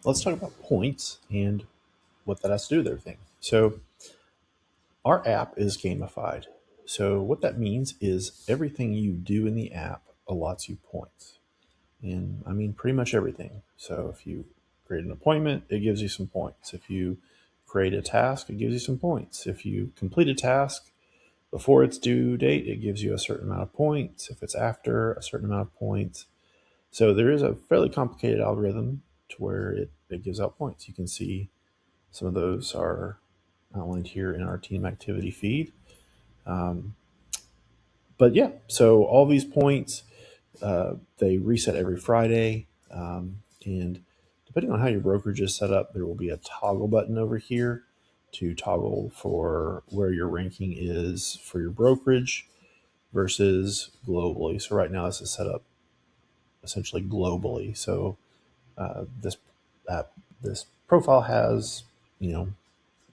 let's talk about points and what that has to do with everything. So our app is gamified. So what that means is everything you do in the app allots you points. And I mean pretty much everything. So if you create an appointment, it gives you some points. If you create a task, it gives you some points. If you complete a task before its due date, it gives you a certain amount of points. If it's after, a certain amount of points. So there is a fairly complicated algorithm to where it gives out points. You can see some of those are outlined here in our team activity feed. Um, but yeah, so all these points, they reset every Friday. And depending on how your brokerage is set up, there will be a toggle button over here to toggle for where your ranking is for your brokerage versus globally. So right now this is set up essentially globally. So this uh, this profile has, you know,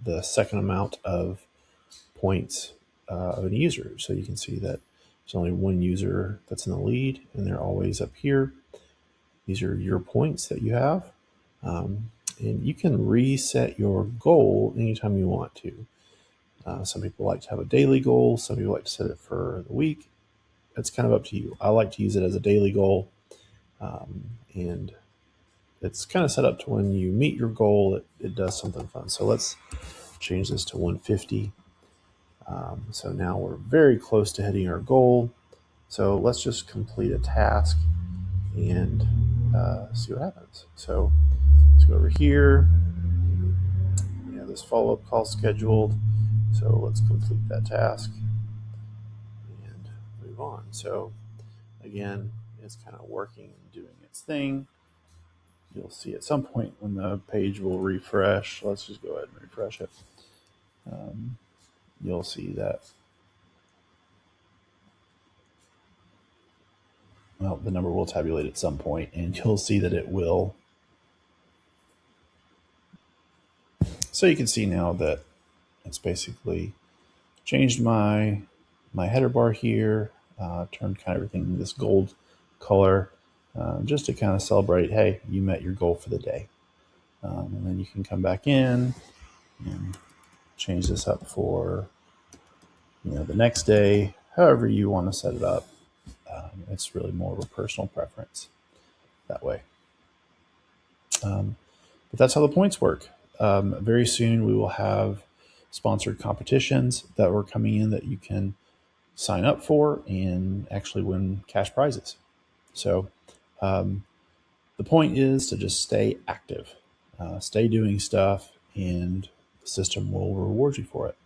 the second amount of points of a user. So you can see that there's only one user that's in the lead, and they're always up here. These are your points that you have. And you can reset your goal anytime you want to. Some people like to have a daily goal. Some people like to set it for the week. It's kind of up to you. I like to use it as a daily goal. And it's kind of set up to when you meet your goal, it does something fun. So let's change this to 150. So now we're very close to hitting our goal. So let's just complete a task and see what happens. So let's go over here. We have this follow-up call scheduled. So let's complete that task and move on. So again, it's kind of working and doing its thing. You'll see at some point when the page will refresh. Let's just go ahead and refresh it. You'll see that, well, the number will tabulate at some point, and you'll see that it will. So you can see now that it's basically changed my header bar here, turned kind of everything this gold color, just to kind of celebrate, hey, you met your goal for the day. And then you can come back in and change this up for, you know, the next day, however you want to set it up. It's really more of a personal preference that way. But that's how the points work. Very soon we will have sponsored competitions that are coming in that you can sign up for and actually win cash prizes. So the point is to just stay active, stay doing stuff, and the system will reward you for it.